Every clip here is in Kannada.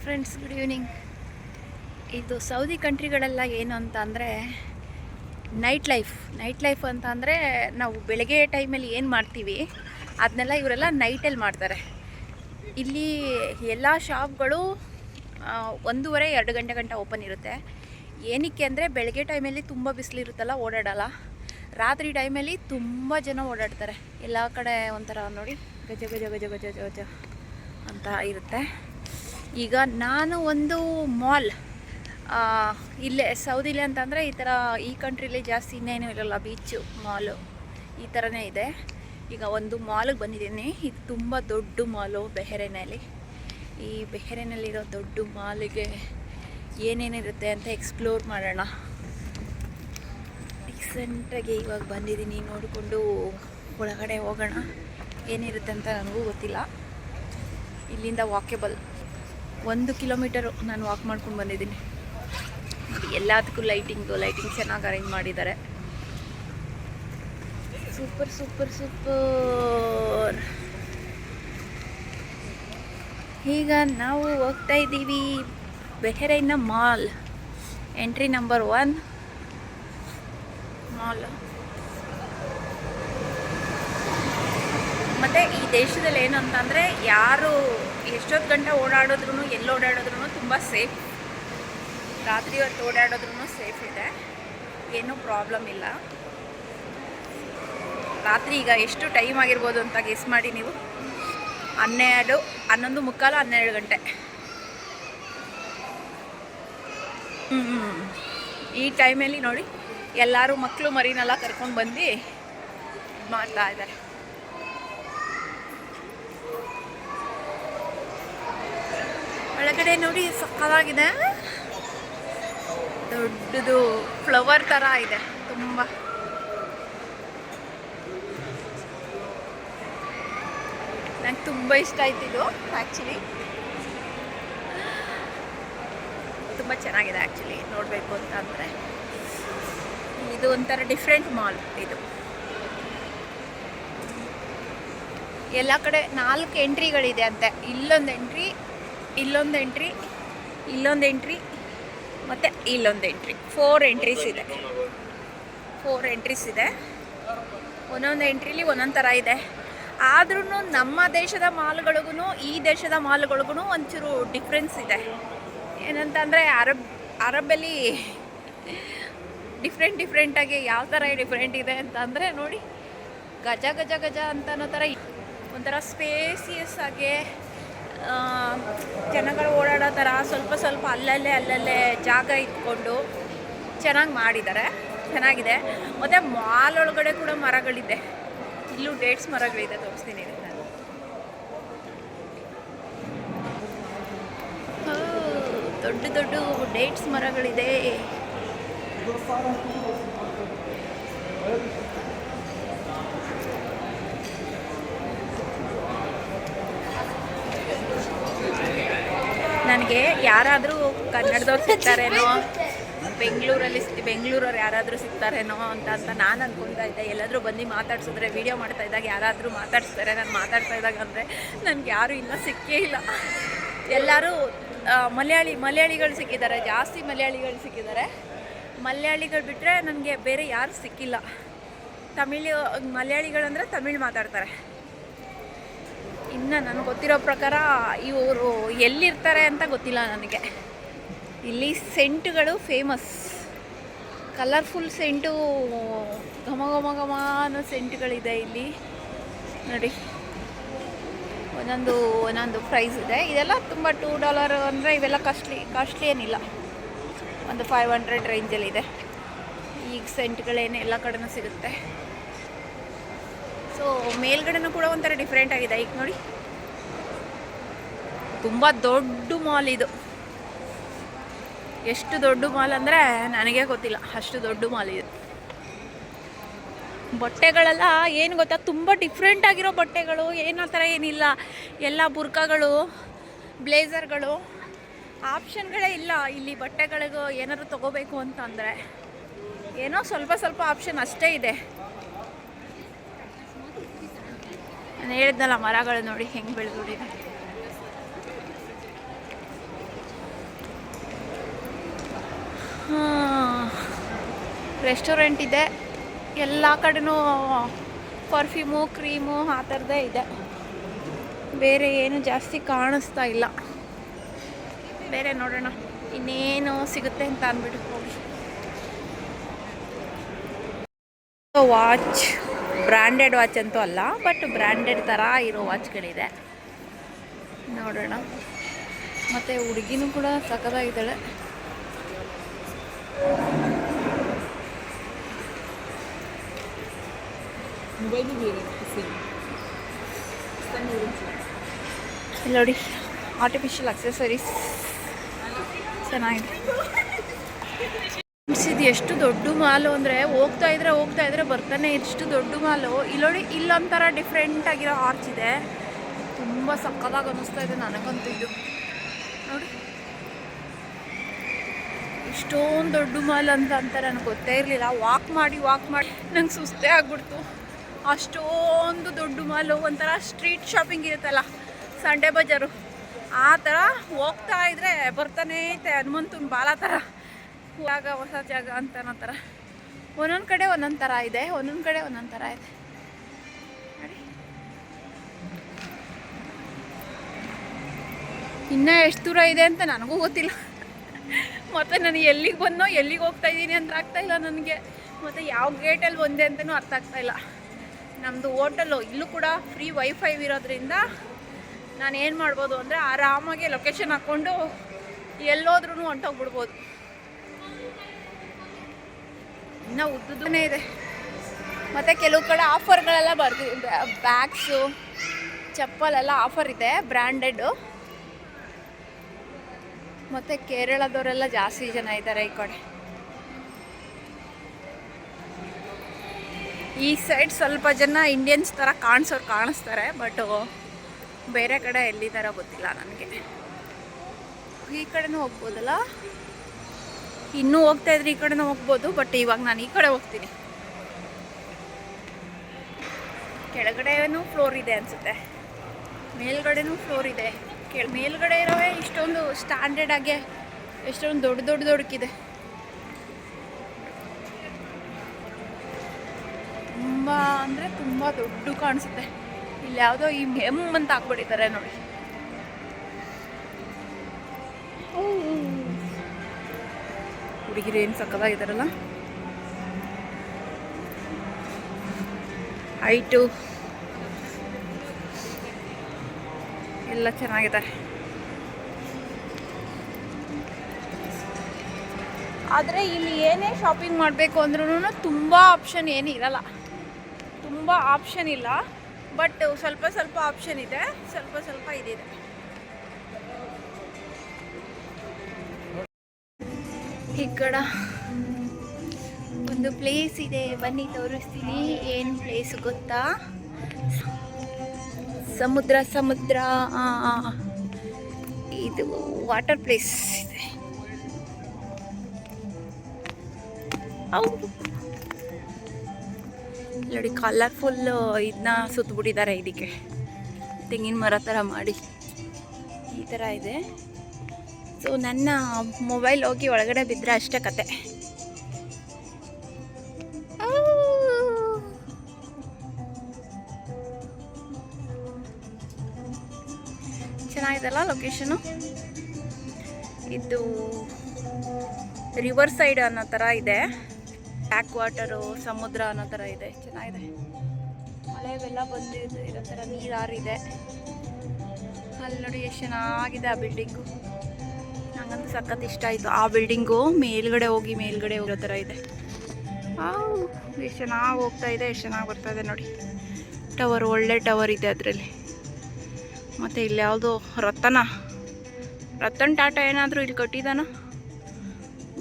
Friends, good evening. ಇದು ಸೌದಿ ಕಂಟ್ರಿಗಳೆಲ್ಲ ಏನು ಅಂತ ಅಂದರೆ ನೈಟ್ ಲೈಫ್ ಅಂತ ಅಂದರೆ ನಾವು ಬೆಳಗ್ಗೆ ಟೈಮಲ್ಲಿ ಏನು ಮಾಡ್ತೀವಿ ಅದನ್ನೆಲ್ಲ ಇವರೆಲ್ಲ ನೈಟಲ್ಲಿ ಮಾಡ್ತಾರೆ. ಇಲ್ಲಿ ಎಲ್ಲ ಶಾಪ್ಗಳು 1:30-2 ಗಂಟೆ ಓಪನ್ ಇರುತ್ತೆ. ಏನಕ್ಕೆ ಅಂದರೆ ಬೆಳಗ್ಗೆ ಟೈಮಲ್ಲಿ ತುಂಬ ಬಿಸಿಲಿರುತ್ತಲ್ಲ, ಓಡಾಡಲ್ಲ. ರಾತ್ರಿ ಟೈಮಲ್ಲಿ ತುಂಬ ಜನ ಓಡಾಡ್ತಾರೆ. ಎಲ್ಲ ಕಡೆ ಒಂಥರ ನೋಡಿ ಗಜ ಗಜ ಗಜ ಗಜ ಗಜ ಅಂತ ಇರುತ್ತೆ. ಈಗ ನಾನು ಒಂದು ಮಾಲ್ ಇಲ್ಲೇ ಸೌದಿಲಿ ಅಂತಂದರೆ ಈ ಕಂಟ್ರಿಲಿ ಜಾಸ್ತಿ ಇನ್ನೇನು ಇರೋಲ್ಲ, ಬೀಚು ಮಾಲು ಈ ಥರನೇ ಇದೆ. ಈಗ ಒಂದು ಮಾಲಿಗೆ ಬಂದಿದ್ದೀನಿ. ಇದು ತುಂಬ ದೊಡ್ಡ ಮಾಲು ಬೆಹರೇನಲ್ಲಿ. ಈ ಬೆಹರೇನಲ್ಲಿರೋ ದೊಡ್ಡ ಮಾಲಿಗೆ ಏನೇನಿರುತ್ತೆ ಅಂತ ಎಕ್ಸ್ಪ್ಲೋರ್ ಮಾಡೋಣ. ರೀಸೆಂಟಾಗಿ ಇವಾಗ ಬಂದಿದ್ದೀನಿ, ನೋಡಿಕೊಂಡು ಒಳಗಡೆ ಹೋಗೋಣ. ಏನಿರುತ್ತೆ ಅಂತ ನನಗೂ ಗೊತ್ತಿಲ್ಲ. ಇಲ್ಲಿಂದ ವಾಕೆಬಲ್ 1 ಕಿಲೋಮೀಟರು ನಾನು ವಾಕ್ ಮಾಡ್ಕೊಂಡು ಬಂದಿದ್ದೀನಿ. ನೋಡಿ, ಎಲ್ಲದಕ್ಕೂ ಲೈಟಿಂಗ್ ಚೆನ್ನಾಗಿ ಅರೇಂಜ್ ಮಾಡಿದ್ದಾರೆ. ಸೂಪರ್. ಈಗ ನಾವು ಹೋಗ್ತಾ ಇದ್ದೀವಿ ಬೆಹರೈನ್ನ ಮಾಲ್, ಎಂಟ್ರಿ ನಂಬರ್ 1 ಮಾಲ್. ಮತ್ತು ಈ ದೇಶದಲ್ಲಿ ಏನು ಅಂತಂದರೆ ಯಾರು ಎಷ್ಟೊತ್ತು ಗಂಟೆ ಓಡಾಡಿದ್ರು ಎಲ್ಲಿ ಓಡಾಡಿದ್ರು ತುಂಬ ಸೇಫ್. ರಾತ್ರಿ ಹೊತ್ತು ಓಡಾಡಿದ್ರೂ ಸೇಫ್ ಇದೆ, ಏನೂ ಪ್ರಾಬ್ಲಮ್ ಇಲ್ಲ. ರಾತ್ರಿ ಈಗ ಎಷ್ಟು ಟೈಮ್ ಆಗಿರ್ಬೋದು ಅಂತ ಗೆಸ್ ಮಾಡಿ ನೀವು. 11, 11:45, 12 ಗಂಟೆ. ಈ ಟೈಮಲ್ಲಿ ನೋಡಿ ಎಲ್ಲರೂ ಮಕ್ಕಳು ಮರಿನೆಲ್ಲ ಕರ್ಕೊಂಡು ಬಂದು ಮಾಡ್ತಾ ಇದ್ದಾರೆ. ಒಳಗಡೆ ನೋಡಿ ಸಕ್ಕತ್ತಾಗಿದೆ, ದೊಡ್ಡದು ಫ್ಲವರ್ ಥರ ಇದೆ. ತುಂಬ ನಂಗೆ ತುಂಬ ಇಷ್ಟ ಆಯ್ತು ಇದು. ಆ್ಯಕ್ಚುಲಿ ತುಂಬ ಚೆನ್ನಾಗಿದೆ. ಆ್ಯಕ್ಚುಲಿ ನೋಡಬೇಕು ಅಂತ ಅಂದರೆ ಇದು ಒಂಥರ ಡಿಫ್ರೆಂಟ್ ಮಾಲ್. ಇದು ಎಲ್ಲ ಕಡೆ 4 ಎಂಟ್ರಿಗಳಿದೆ ಅಂತೆ. ಇಲ್ಲೊಂದು ಎಂಟ್ರಿ, ಇಲ್ಲೊಂದು ಎಂಟ್ರಿ, ಇಲ್ಲೊಂದು ಎಂಟ್ರಿ ಮತ್ತು ಇಲ್ಲೊಂದು ಎಂಟ್ರಿ. 4 ಎಂಟ್ರೀಸ್ ಇದೆ. 4 ಎಂಟ್ರೀಸ್ ಇದೆ. ಒಂದೊಂದು ಎಂಟ್ರಿಲಿ ಒಂದೊಂದು ಥರ ಇದೆ. ಆದ್ರೂ ನಮ್ಮ ದೇಶದ ಮಾಲ್ಗಳಿಗೂ ಈ ದೇಶದ ಮಾಲ್ಗಳಿಗೂ ಒಂಚೂರು ಡಿಫ್ರೆನ್ಸ್ ಇದೆ. ಏನಂತಂದರೆ ಅರಬ್ಬಲ್ಲಿ ಡಿಫ್ರೆಂಟಾಗಿ ಯಾವ ಥರ ಡಿಫ್ರೆಂಟ್ ಇದೆ ಅಂತಂದರೆ ನೋಡಿ, ಗಜ ಗಜ ಗಜ ಅಂತ ಅನ್ನೋ ಥರ ಒಂಥರ ಸ್ಪೇಸಿಯಸ್ ಆಗಿ ಜನಗಳು ಓಡಾಡೋ ಥರ ಸ್ವಲ್ಪ ಅಲ್ಲಲ್ಲೇ ಜಾಗ ಇಟ್ಕೊಂಡು ಚೆನ್ನಾಗಿ ಮಾಡಿದ್ದಾರೆ. ಚೆನ್ನಾಗಿದೆ. ಮತ್ತು ಮಾಲ್ ಒಳಗಡೆ ಕೂಡ ಮರಗಳಿದೆ. ಇಲ್ಲೂ ಡೇಟ್ಸ್ ಮರಗಳಿದೆ, ತೋರಿಸ್ತೀನಿ ನಾನು. ದೊಡ್ಡ ಡೇಟ್ಸ್ ಮರಗಳಿದೆ. ನನಗೆ ಯಾರಾದರೂ ಕನ್ನಡದವ್ರು ಸಿಗ್ತಾರೇನೋ, ಬೆಂಗಳೂರವ್ರು ಯಾರಾದರೂ ಸಿಗ್ತಾರೇನೋ ಅಂತ ನಾನು ಅಂದ್ಕೊಳ್ತಾ ಇದ್ದೆ. ಎಲ್ಲಾದರೂ ಬಂದು ಮಾತಾಡ್ಸಿದ್ರೆ, ವೀಡಿಯೋ ಮಾಡ್ತಾ ಇದ್ದಾಗ ಯಾರಾದರೂ ಮಾತಾಡ್ಸ್ತಾರೆ. ನಾನು ಮಾತಾಡ್ತಾ ಇದ್ದಾಗ ಅಂದರೆ ನನಗೆ ಯಾರೂ ಇಲ್ಲ, ಸಿಕ್ಕೇ ಇಲ್ಲ. ಎಲ್ಲರೂ ಮಲಯಾಳಿಗಳು ಸಿಕ್ಕಿದ್ದಾರೆ, ಜಾಸ್ತಿ ಮಲಯಾಳಿಗಳು ಸಿಕ್ಕಿದ್ದಾರೆ. ಮಲಯಾಳಿಗಳು ಬಿಟ್ಟರೆ ನನಗೆ ಬೇರೆ ಯಾರು ಸಿಕ್ಕಿಲ್ಲ. ಮಲಯಾಳಿಗಳಂದರೆ ತಮಿಳ್ ಮಾತಾಡ್ತಾರೆ. ಇನ್ನು ನನಗೆ ಗೊತ್ತಿರೋ ಪ್ರಕಾರ ಇವರು ಎಲ್ಲಿರ್ತಾರೆ ಅಂತ ಗೊತ್ತಿಲ್ಲ ನನಗೆ. ಇಲ್ಲಿ ಸೆಂಟುಗಳು ಫೇಮಸ್, ಕಲರ್ಫುಲ್ ಸೆಂಟು, ಘಮ ಅನ್ನೋ ಸೆಂಟುಗಳಿದೆ ಇಲ್ಲಿ ನೋಡಿ. ಒಂದೊಂದು ಪ್ರೈಸ್ ಇದೆ. ಇದೆಲ್ಲ ತುಂಬ $2 ಅಂದರೆ ಇವೆಲ್ಲ ಕಾಸ್ಟ್ಲಿ ಏನಿಲ್ಲ. ಒಂದು 500 ರೇಂಜಲ್ಲಿದೆ. ಈಗ ಸೆಂಟ್ಗಳೇನು ಎಲ್ಲ ಕಡೆನೂ ಸಿಗುತ್ತೆ. ಸೊ ಮೇಲ್ಗಡೆನೂ ಕೂಡ ಒಂಥರ ಡಿಫ್ರೆಂಟ್ ಆಗಿದೆ. ಈಗ ನೋಡಿ, ತುಂಬ ದೊಡ್ಡ ಮಾಲ್ ಇದು. ಎಷ್ಟು ದೊಡ್ಡ ಮಾಲ್ ಅಂದರೆ ನನಗೆ ಗೊತ್ತಿಲ್ಲ, ಅಷ್ಟು ದೊಡ್ಡ ಮಾಲ್ ಇದು. ಬಟ್ಟೆಗಳೆಲ್ಲ ಏನು ಗೊತ್ತಾ, ತುಂಬ ಡಿಫ್ರೆಂಟ್ ಆಗಿರೋ ಬಟ್ಟೆಗಳು, ಏನೋ ಥರ ಏನಿಲ್ಲ. ಎಲ್ಲ ಬುರ್ಕಾಗಳು, ಬ್ಲೇಸರ್ಗಳು, ಆಪ್ಷನ್ಗಳೇ ಇಲ್ಲ ಇಲ್ಲಿ. ಬಟ್ಟೆಗಳಿಗೂ ಏನಾದರೂ ತೊಗೋಬೇಕು ಅಂತಂದರೆ ಏನೋ ಸ್ವಲ್ಪ ಆಪ್ಷನ್ ಅಷ್ಟೇ ಇದೆ. ನಾನು ಹೇಳಿದ್ನಲ್ಲ, ಮರಗಳು ನೋಡಿ ಹೆಂಗೆ ಬೆಳೆದಿದೆ. ರೆಸ್ಟೋರೆಂಟ್ ಇದೆ, ಎಲ್ಲ ಕಡೆನೂ ಪರ್ಫ್ಯೂಮು ಕ್ರೀಮು ಆ ಥರದ್ದೇ ಇದೆ. ಬೇರೆ ಏನು ಜಾಸ್ತಿ ಕಾಣಿಸ್ತಾ ಇಲ್ಲ. ಬೇರೆ ನೋಡೋಣ ಇನ್ನೇನು ಸಿಗುತ್ತೆ ಅಂತ ಅಂದ್ಬಿಟ್ಟು ಹೋಗಿ. ವಾಚ್ ಬ್ರ್ಯಾಂಡೆಡ್ ವಾಚ್ ಅಂತೂ ಅಲ್ಲ, ಬಟ್ ಬ್ರ್ಯಾಂಡೆಡ್ ಥರ ಇರೋ ವಾಚ್ಗಳಿದೆ, ನೋಡೋಣ. ಮತ್ತು ಹುಡುಗಿನೂ ಕೂಡ ಸಖತ್ತಾಗಿದ್ದಾಳೆ. ಇಲ್ಲಿ ನೋಡಿ, ಆರ್ಟಿಫಿಷಿಯಲ್ ಅಕ್ಸೆಸರೀಸ್ ಚೆನ್ನಾಗಿದೆ. ಇದು ಎಷ್ಟು ದೊಡ್ಡ ಮಾಲು ಅಂದರೆ ಹೋಗ್ತಾ ಇದ್ರೆ ಬರ್ತಾನೆ ಎಷ್ಟು ದೊಡ್ಡ ಮಾಲು. ಇಲ್ಲಿ ನೋಡಿ, ಇಲ್ಲೊಂಥರ ಡಿಫ್ರೆಂಟ್ ಆಗಿರೋ ಆರ್ಚ್ ಇದೆ, ತುಂಬ ಸಕ್ಕತ್ತಾಗಿ ಅನ್ನಿಸ್ತಾ ಇದೆ ನನಗಂತೂ ಇದು ನೋಡಿ. ಇಷ್ಟೊಂದು ದೊಡ್ಡ ಮಾಲ್ ಅಂತ ನನಗೆ ಗೊತ್ತೇ ಇರಲಿಲ್ಲ. ವಾಕ್ ಮಾಡಿ ನಂಗೆ ಸುಸ್ತೇ ಆಗ್ಬಿಡ್ತು. ಅಷ್ಟೊಂದು ದೊಡ್ಡ ಮಾಲು, ಒಂಥರ ಸ್ಟ್ರೀಟ್ ಶಾಪಿಂಗ್ ಇರುತ್ತಲ್ಲ, ಸಂಡೆ ಬಜಾರು, ಆ ಥರ ಹೋಗ್ತಾ ಇದ್ರೆ ಬರ್ತಾನೆ ಐತೆ ಹನುಮಂತನ ಬಾಲ ಥರ. ಜಾಗ ಹೊಸ ಜಾಗ ಅಂತ ಅನ್ನೋ ಥರ ಒಂದೊಂದು ಕಡೆ ಒಂದೊಂದು ಥರ ಇದೆ, ಒಂದೊಂದು ಕಡೆ ಒಂದೊಂದು ಥರ ಇದೆ ನೋಡಿ. ಇನ್ನೂ ಎಷ್ಟು ದೂರ ಇದೆ ಅಂತ ನನಗೂ ಗೊತ್ತಿಲ್ಲ. ಮತ್ತು ನಾನು ಎಲ್ಲಿಗೆ ಬಂದೋ ಎಲ್ಲಿಗೆ ಹೋಗ್ತಾ ಇದ್ದೀನಿ ಅಂತ ಆಗ್ತಾಯಿಲ್ಲ ನನಗೆ. ಮತ್ತು ಯಾವ ಗೇಟಲ್ಲಿ ಬಂದೆ ಅಂತಲೂ ಅರ್ಥ ಆಗ್ತಾಯಿಲ್ಲ. ನಮ್ಮದು ಹೋಟೆಲ್ಲು ಇಲ್ಲೂ ಕೂಡ ಫ್ರೀ ವೈಫೈ ಇರೋದ್ರಿಂದ ನಾನು ಏನು ಮಾಡ್ಬೋದು ಅಂದರೆ ಆರಾಮಾಗಿ ಲೊಕೇಶನ್ ಹಾಕ್ಕೊಂಡು ಎಲ್ಲೋದ್ರೂ ಹೊಂಟೋಗ್ಬಿಡ್ಬೋದು. ಇನ್ನೂ ಉದ್ದನೇ ಇದೆ. ಮತ್ತು ಕೆಲವು ಕಡೆ ಆಫರ್ಗಳೆಲ್ಲ ಬರ್ತೀವಿ, ಬ್ಯಾಗ್ಸು ಚಪ್ಪಲೆಲ್ಲ ಆಫರ್ ಇದೆ ಬ್ರ್ಯಾಂಡೆಡ್ಡು. ಮತ್ತು ಕೇರಳದವರೆಲ್ಲ ಜಾಸ್ತಿ ಜನ ಇದ್ದಾರೆ ಈ ಕಡೆ. ಈ ಸೈಡ್ ಸ್ವಲ್ಪ ಜನ ಇಂಡಿಯನ್ಸ್ ಥರ ಕಾಣಿಸ್ತಾರೆ, ಬಟ್ ಬೇರೆ ಕಡೆ ಎಲ್ಲಿದ್ದಾರ ಗೊತ್ತಿಲ್ಲ ನನಗೆ. ಈ ಕಡೆನೂ ಹೋಗ್ಬೋದಲ್ಲ, ಇನ್ನೂ ಹೋಗ್ತಾ ಇದ್ರೆ ಈ ಕಡೆನೂ ಹೋಗ್ಬೋದು, ಬಟ್ ಇವಾಗ ನಾನು ಈ ಕಡೆ ಹೋಗ್ತೀನಿ. ಕೆಳಗಡೆನೂ ಫ್ಲೋರ್ ಇದೆ ಅನಿಸುತ್ತೆ, ಮೇಲ್ಗಡೆನೂ ಫ್ಲೋರ್ ಇದೆ. ಮೇಲ್ಗಡೆ ಇರೋವೇ ಇಷ್ಟೊಂದು ಸ್ಟ್ಯಾಂಡರ್ಡ್ ಆಗಿ ಎಷ್ಟೊಂದು ದೊಡ್ಡಕ್ಕಿದೆ. ತುಂಬ ಅಂದರೆ ತುಂಬ ದೊಡ್ಡ ಕಾಣಿಸುತ್ತೆ. ಇಲ್ಲಿ ಯಾವುದೋ ಈ ಅಂತ ಹಾಕ್ಬಿಟ್ಟಿದ್ದಾರೆ ನೋಡಿ. ಹುಡುಗಿರು ಏನು ಸಕ್ಕತ್ತಾಗಿದ್ದಾರಲ್ಲ, ಹೈಟು ಎಲ್ಲ ಚೆನ್ನಾಗಿದ್ದಾರೆ. ಆದರೆ ಇಲ್ಲಿ ಏನೇ ಶಾಪಿಂಗ್ ಮಾಡಬೇಕು ಅಂದ್ರೂ ತುಂಬ ಆಪ್ಷನ್ ಏನು ಇರಲ್ಲ, ತುಂಬ ಆಪ್ಷನ್ ಇಲ್ಲ. ಬಟ್ ಸ್ವಲ್ಪ ಆಪ್ಷನ್ ಇದೆ, ಸ್ವಲ್ಪ ಇದಿದೆ. ಈ ಕಡೆ ಒಂದು ಪ್ಲೇಸ್ ಇದೆ, ಬನ್ನಿ ತೋರಿಸ್ತೀನಿ. ಏನು ಪ್ಲೇಸ್ ಗೊತ್ತಾ? ಸಮುದ್ರ ಇದು ವಾಟರ್ ಪ್ಲೇಸ್ ಇದೆ. ಹೌದು ನೋಡಿ, ಕಲರ್ಫುಲ್ ಇದನ್ನ ಸುತ್ತಬಿಟ್ಟಿದ್ದಾರೆ. ಇದಕ್ಕೆ ತೆಂಗಿನ ಮರ ಥರ ಮಾಡಿ ಈ ಥರ ಇದೆ. ಸೊ ನನ್ನ ಮೊಬೈಲ್ ಹೋಗಿ ಒಳಗಡೆ ಬಿದ್ದರೆ ಅಷ್ಟೇ ಕತೆ. ಚೆನ್ನಾಗಿದೆಲ್ಲ ಲೊಕೇಶನು. ಇದು ರಿವರ್ ಸೈಡ್ ಅನ್ನೋ ಥರ ಇದೆ, ಬ್ಯಾಕ್ ವಾಟರು ಸಮುದ್ರ ಅನ್ನೋ ಥರ ಇದೆ, ಚೆನ್ನಾಗಿದೆ. ಮಳೆವೆಲ್ಲ ಬಂದಿದ್ದು ಇರೋ ಥರ ನೀರಾರಿದೆ. ಅಲ್ಲಿ ನೋಡಿ ಎಷ್ಟು ಚೆನ್ನಾಗಿದೆ ಆ ಬಿಲ್ಡಿಂಗು, ನಂಗಂತೂ ಸಖತ್ ಇಷ್ಟ ಆಯಿತು. ಆ ಬಿಲ್ಡಿಂಗು ಮೇಲ್ಗಡೆ ಹೋಗೋ ಥರ ಇದೆ. ಎಷ್ಟು ಚೆನ್ನಾಗಿ ಹೋಗ್ತಾ ಇದೆ, ಎಷ್ಟು ಚೆನ್ನಾಗಿ ಬರ್ತಾ ಇದೆ ನೋಡಿ. ಟವರ್, ಒಳ್ಳೆ ಟವರ್ ಇದೆ ಅದರಲ್ಲಿ. ಮತ್ತು ಇಲ್ಲಿ ಯಾವುದೋ ರತನ್ ಟಾಟಾ ಏನಾದರೂ ಇಲ್ಲಿ ಕಟ್ಟಿದಾನ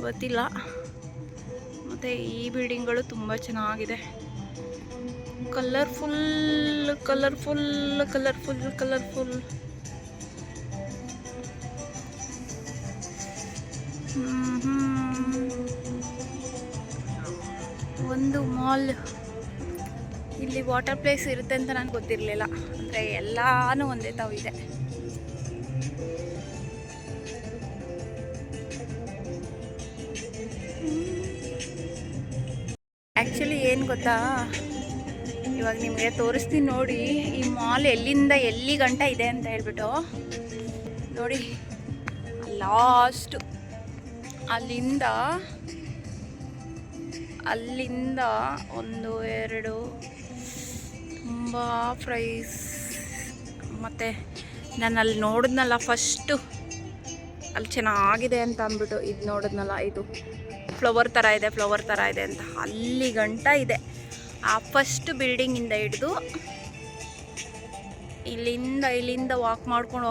ಗೊತ್ತಿಲ್ಲ. ಮತ್ತು ಈ ಬಿಲ್ಡಿಂಗ್ಗಳು ತುಂಬ ಚೆನ್ನಾಗಿದೆ, ಕಲರ್ಫುಲ್. ಒಂದು ಮಾಲ್, ಇಲ್ಲಿ ವಾಟರ್ ಪ್ಲೇಸ್ ಇರುತ್ತೆ ಅಂತ ನನಗೆ ಗೊತ್ತಿರಲಿಲ್ಲ. ಅಂದರೆ ಎಲ್ಲಾನು ಒಂದೇ ತಾವು ಇದೆ. ಆ್ಯಕ್ಚುಲಿ ಏನು ಗೊತ್ತಾ, ಇವಾಗ ನಿಮಗೆ ತೋರಿಸ್ತೀನಿ ನೋಡಿ ಈ ಮಾಲ್ ಎಲ್ಲಿಂದ ಎಲ್ಲಿ ಗಂಟ ಇದೆ ಅಂತ ಹೇಳ್ಬಿಟ್ಟು. ನೋಡಿ ಲಾಸ್ಟು ಅಲ್ಲಿಂದ 1 2 ತುಂಬ ಪ್ರೈಸ್. ಮತ್ತು ನಾನು ಅಲ್ಲಿ ನೋಡಿದ್ನಲ್ಲ ಫಸ್ಟು, ಅಲ್ಲಿ ಚೆನ್ನಾಗಿದೆ ಅಂತ ಅಂದ್ಬಿಟ್ಟು ಇದು ನೋಡಿದ್ನಲ್ಲ, ಇದು ಫ್ಲವರ್ ಥರ ಇದೆ ಅಂತ, ಅಲ್ಲಿ ಗಂಟ ಇದೆ. ಆ ಫಸ್ಟ್ ಬಿಲ್ಡಿಂಗಿಂದ ಹಿಡಿದು ಇಲ್ಲಿಂದ ವಾಕ್ ಮಾಡ್ಕೊಂಡು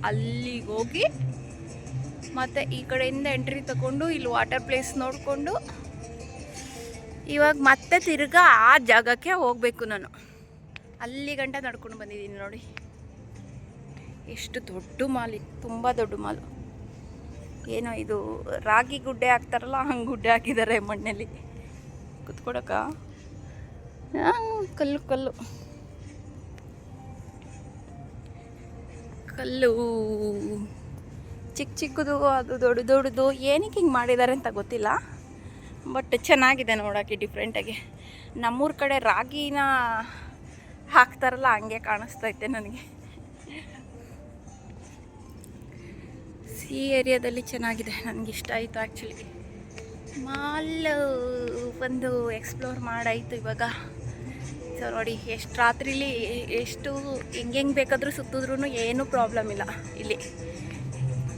ಅಲ್ಲಿಗೆ ಹೋಗಿ ಮತ್ತು ಈ ಕಡೆಯಿಂದ ಎಂಟ್ರಿ ತಗೊಂಡು ಇಲ್ಲಿ ವಾಟರ್ ಪ್ಲೇಸ್ ನೋಡಿಕೊಂಡು ಇವಾಗ ಮತ್ತೆ ತಿರ್ಗಾ ಆ ಜಾಗಕ್ಕೆ ಹೋಗಬೇಕು. ನಾನು ಅಲ್ಲಿ ಗಂಟ ನಡ್ಕೊಂಡು ಬಂದಿದ್ದೀನಿ ನೋಡಿ. ಎಷ್ಟು ದೊಡ್ಡ ಮಾಲ್, ತುಂಬ ದೊಡ್ಡ ಮಾಲು. ಏನೋ ಇದು ರಾಗಿ ಗುಡ್ಡೆ ಹಾಕ್ತಾರಲ್ಲ, ಹಂಗೆ ಗುಡ್ಡೆ ಹಾಕಿದ್ದಾರೆ ಮಣ್ಣಲ್ಲಿ ಕುತ್ಕೊಳಕ. ಕಲ್ಲು ಚಿಕ್ಕದು, ಅದು ದೊಡ್ಡದು. ಏನಕ್ಕೆ ಹಿಂಗೆ ಮಾಡಿದ್ದಾರೆ ಅಂತ ಗೊತ್ತಿಲ್ಲ, ಬಟ್ ಚೆನ್ನಾಗಿದೆ ನೋಡೋಕ್ಕೆ, ಡಿಫ್ರೆಂಟಾಗಿ. ನಮ್ಮೂರ ಕಡೆ ರಾಗಿನ ಹಾಕ್ತಾರಲ್ಲ ಹಂಗೆ ಕಾಣಿಸ್ತೈತೆ ನನಗೆ. ಈ ಏರಿಯಾದಲ್ಲಿ ಚೆನ್ನಾಗಿದೆ, ನನಗಿಷ್ಟ ಆಯಿತು ಆ್ಯಕ್ಚುಲಿ. ಮಾಲ್ ಒಂದು ಎಕ್ಸ್ಪ್ಲೋರ್ ಮಾಡಾಯಿತು ಇವಾಗ. ಸೊ ನೋಡಿ, ಎಷ್ಟು ರಾತ್ರಿಲಿ ಎಷ್ಟು ಹೆಂಗೆ ಬೇಕಾದರೂ ಸುತ್ತಿದ್ರೂ ಏನೂ ಪ್ರಾಬ್ಲಮ್ ಇಲ್ಲ. ಇಲ್ಲಿ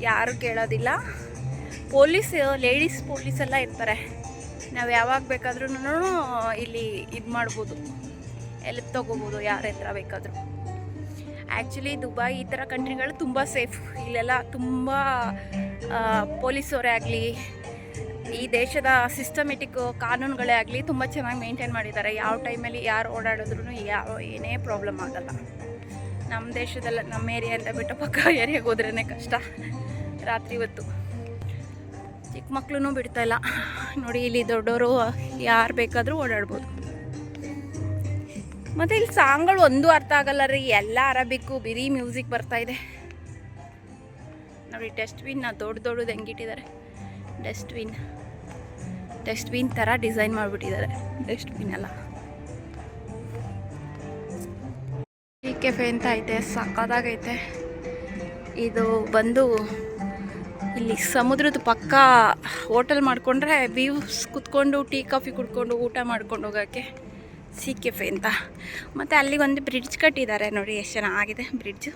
ಯಾರು ಕೇಳೋದಿಲ್ಲ. ಲೇಡೀಸ್ ಪೊಲೀಸ್ ಎಲ್ಲ ಇರ್ತಾರೆ. ನಾವು ಯಾವಾಗ ಬೇಕಾದ್ರೂ ಇಲ್ಲಿ ಇದು ಮಾಡ್ಬೋದು, ಎಲ್ಲಿ ತೊಗೋಬೋದು ಯಾರ ಹತ್ರ ಬೇಕಾದರೂ. ಆ್ಯಕ್ಚುಲಿ ದುಬೈ ಈ ಥರ ಕಂಟ್ರಿಗಳು ತುಂಬ ಸೇಫ್. ಇಲ್ಲೆಲ್ಲ ತುಂಬ ಪೊಲೀಸವರೇ ಆಗಲಿ, ಈ ದೇಶದ ಸಿಸ್ಟಮೆಟಿಕ್ ಕಾನೂನುಗಳೇ ಆಗಲಿ ತುಂಬ ಚೆನ್ನಾಗಿ ಮೇಂಟೈನ್ ಮಾಡಿದ್ದಾರೆ. ಯಾವ ಟೈಮಲ್ಲಿ ಯಾರು ಓಡಾಡಿದ್ರೂ ಏನೇ ಪ್ರಾಬ್ಲಮ್ ಆಗೋಲ್ಲ. ನಮ್ಮ ದೇಶದಲ್ಲ, ನಮ್ಮ ಏರಿಯಾ ಅಂತ ಬಿಟ್ಟು ಪಕ್ಕ ಏರಿಯಾಗೆ ಹೋದ್ರೇ ಕಷ್ಟ ರಾತ್ರಿ ಹೊತ್ತು. ಚಿಕ್ಕ ಮಕ್ಕಳೂ ಬಿಡ್ತಾಯಿಲ್ಲ ನೋಡಿ. ಇಲ್ಲಿ ದೊಡ್ಡವರು ಯಾರು ಬೇಕಾದರೂ ಓಡಾಡ್ಬೋದು. ಮತ್ತು ಇಲ್ಲಿ ಸಾಂಗ್ಗಳು ಒಂದೂ ಅರ್ಥ ಆಗಲ್ಲ ರೀ, ಎಲ್ಲ ಅರಬಿಕ್ಕು, ಬಿರಿ ಮ್ಯೂಸಿಕ್ ಬರ್ತಾಯಿದೆ ನೋಡಿ. ಡಸ್ಟ್ಬಿನ್ನ ದೊಡ್ಡದು ಹೆಂಗಿಟ್ಟಿದ್ದಾರೆ. ಡಸ್ಟ್ಬಿನ್ ಥರ ಡಿಸೈನ್ ಮಾಡಿಬಿಟ್ಟಿದ್ದಾರೆ ಡಸ್ಟ್ಬಿನ್ ಎಲ್ಲ. ಟೀ ಕೆಫೆ ಅಂತ ಐತೆ, ಸಕ್ಕತ್ತಾಗೈತೆ. ಇದು ಬಂದು ಇಲ್ಲಿ ಸಮುದ್ರದ ಪಕ್ಕ ಹೋಟೆಲ್ ಮಾಡಿಕೊಂಡ್ರೆ ವ್ಯೂಸ್ ಕುತ್ಕೊಂಡು ಟೀ ಕಾಫಿ ಕುಡ್ಕೊಂಡು ಊಟ ಮಾಡ್ಕೊಂಡು ಹೋಗೋಕ್ಕೆ ಸಿ ಕೆಫೆ ಅಂತ. ಮತ್ತು ಅಲ್ಲಿ ಒಂದು ಬ್ರಿಡ್ಜ್ ಕಟ್ಟಿದ್ದಾರೆ ನೋಡಿ, ಎಷ್ಟು ಚೆನ್ನಾಗಿದೆ ಬ್ರಿಡ್ಜು.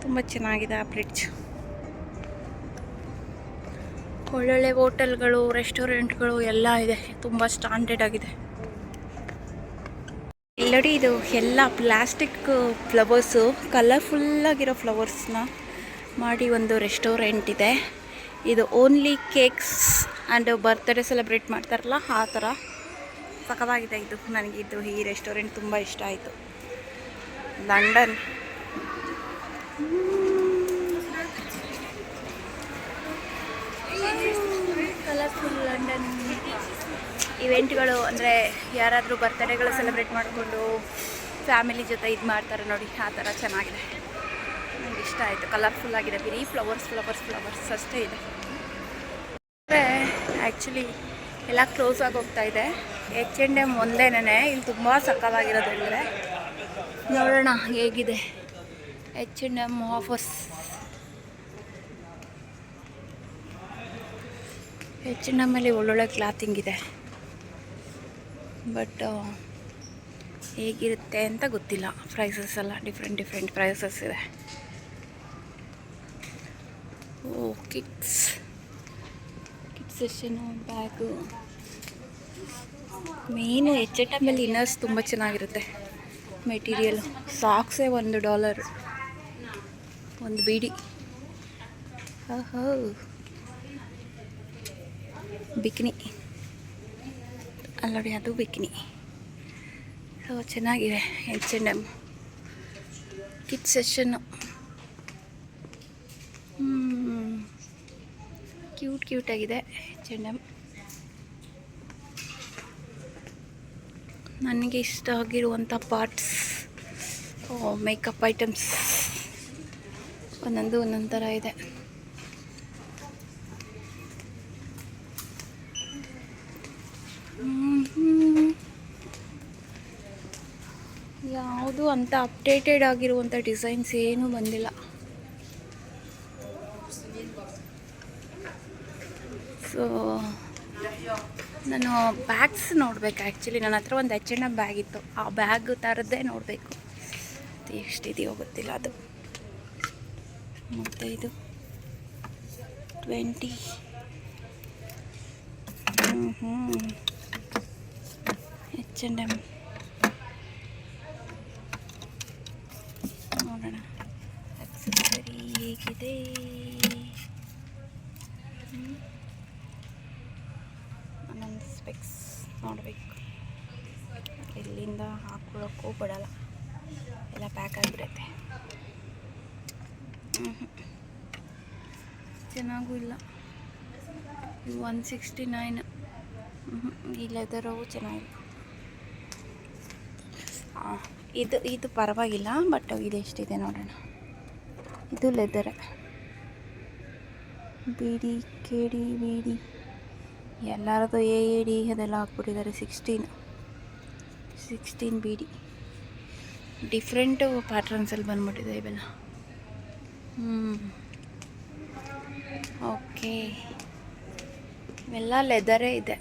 ತುಂಬ ಚೆನ್ನಾಗಿದೆ ಆ ಬ್ರಿಡ್ಜ್. ಒಳ್ಳೊಳ್ಳೆ ಹೋಟೆಲ್ಗಳು, ರೆಸ್ಟೋರೆಂಟ್ಗಳು ಎಲ್ಲ ಇದೆ, ತುಂಬ ಸ್ಟ್ಯಾಂಡರ್ಡ್ ಆಗಿದೆ. ಇಲ್ಲಡಿ ಇದು ಎಲ್ಲ ಪ್ಲಾಸ್ಟಿಕ್ ಫ್ಲವರ್ಸು, ಕಲರ್ಫುಲ್ಲಾಗಿರೋ ಫ್ಲವರ್ಸ್ನ ಮಾಡಿ ಒಂದು ರೆಸ್ಟೋರೆಂಟ್ ಇದೆ. ಇದು only cakes and birthday celebrate ಮಾಡ್ತಾರಲ್ಲ ಆ ಥರ ಸಖತ್ತಾಗಿದೆ ಇದು. ನನಗಿದ್ದು ಈ ರೆಸ್ಟೋರೆಂಟ್ ತುಂಬ ಇಷ್ಟ ಆಯಿತು. ಲಂಡನ್ ಕಲರ್ಫುಲ್ ಲಂಡನ್ ಇವೆಂಟ್ಗಳು, ಅಂದರೆ ಯಾರಾದರೂ ಬರ್ತ್ಡೇಗಳು ಸೆಲೆಬ್ರೇಟ್ ಮಾಡಿಕೊಂಡು ಫ್ಯಾಮಿಲಿ ಜೊತೆ ಇದು ಮಾಡ್ತಾರೆ ನೋಡಿ, ಆ ಥರ ಚೆನ್ನಾಗಿದೆ. ನನಗೆ ಇಷ್ಟ ಆಯಿತು, ಕಲರ್ಫುಲ್ಲಾಗಿದೆ. ಬರೀ ಫ್ಲವರ್ಸ್ ಅಷ್ಟೇ ಇದೆ. ಆ್ಯಕ್ಚುಲಿ ಎಲ್ಲ ಕ್ಲೋಸ್ ಆಗಿ ಹೋಗ್ತಾ ಇದೆ. H&M ಒಂದೇನೇ ಇಲ್ಲಿ ತುಂಬ ಸಕ್ಕತ್ತಾಗಿರೋದು. ಅಂದರೆ ನೋಡೋಣ ಹೇಗಿದೆ H&M ಆಫರ್ಸ್. H&M ಅಲ್ಲಿ ಒಳ್ಳೊಳ್ಳೆ ಕ್ಲಾತಿಂಗ್ ಇದೆ, ಬಟ್ ಹೇಗಿರುತ್ತೆ ಅಂತ ಗೊತ್ತಿಲ್ಲ. ಪ್ರೈಸಸ್ ಎಲ್ಲ ಡಿಫ್ರೆಂಟ್ ಪ್ರೈಸಸ್ ಇದೆ. Kids session, bag. Main H&M ಅಲ್ಲಿ ಇನ್ನರ್ಸ್ ತುಂಬ ಚೆನ್ನಾಗಿರುತ್ತೆ ಮೆಟೀರಿಯಲ್. ಸಾಕ್ಸೇ $1, ಒಂದು ಬೀಡಿ. ಬಿಕಿನಿ ಅಲ್ಲೋಡಿ, ಅದು ಬಿಕಿನಿ. ಸೊ ಚೆನ್ನಾಗಿದೆ H&M ಕಿಡ್ಸ್ ಸೆಷನ್ನು. ಕ್ಯೂಟಾಗಿದೆ H&M. ನನಗೆ ಇಷ್ಟ ಆಗಿರುವಂಥ ಪಾರ್ಟ್ಸ್, ಮೇಕಪ್ ಐಟಮ್ಸ್ ಒಂದೊಂದು ಒಂದೊಂದು ಥರ ಇದೆ. ಯಾವುದು ಅಂತ ಅಪ್ಡೇಟೆಡ್ ಆಗಿರುವಂಥ ಡಿಸೈನ್ಸ್ ಏನೂ ಬಂದಿಲ್ಲ. ಸೊ ನಾನು ಬ್ಯಾಗ್ಸ್ ನೋಡಬೇಕು. ಆ್ಯಕ್ಚುಲಿ ನನ್ನ ಹತ್ರ ಒಂದು H&M ಬ್ಯಾಗ್ ಇತ್ತು, ಆ ಬ್ಯಾಗ್ ಥರದ್ದೇ ನೋಡಬೇಕು. ಎಷ್ಟಿದೆಯೋ ಗೊತ್ತಿಲ್ಲ ಅದು. ಮತ್ತು ಇದು 20 H&M ನೋಡೋಣ ಅಕ್ಸೆಸರಿ ಹೇಗಿದೆ. ನಾನೊಂದು ಸ್ಪೆಕ್ಸ್ ನೋಡಬೇಕು. ಎಲ್ಲಿಂದ ಹಾಕ್ಕೊಳ್ಳೋಕ್ಕೂ ಬಿಡಲ್ಲ, ಎಲ್ಲ ಪ್ಯಾಕ್ ಆಗಿಬಿಡುತ್ತೆ. ಚೆನ್ನಾಗೂ ಇಲ್ಲ. ಇದು 169. ಈ ಲೆದರವು ಚೆನ್ನಾಗಿಲ್ಲ. ಇದು ಪರವಾಗಿಲ್ಲ, ಬಟ್ ಇದೆಷ್ಟಿದೆ ನೋಡೋಣ. ಇದು ಲೆದರ್, ಬಿಡಿ KD BD ಎಲ್ಲರದು AD ಅದೆಲ್ಲ ಹಾಕ್ಬಿಟ್ಟಿದ್ದಾರೆ. 16 BD ಡಿಫ್ರೆಂಟು ಪ್ಯಾಟ್ರನ್ಸಲ್ಲಿ ಬಂದ್ಬಿಟ್ಟಿದೆ ಇವೆಲ್ಲ. ಓಕೆ, ಇವೆಲ್ಲ ಲೆದರೇ ಇದೆ,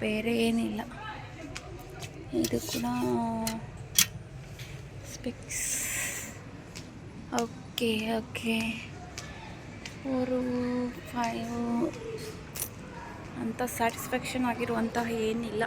ಬೇರೆ ಏನಿಲ್ಲ. ಇದು ಕೂಡ ಸ್ಪೆಕ್ಸ್. ಓಕೆ 4, 5 ಅಂತ ಸ್ಯಾಟಿಸ್ಫ್ಯಾಕ್ಷನ್ ಆಗಿರುವಂತಹ ಏನಿಲ್ಲ.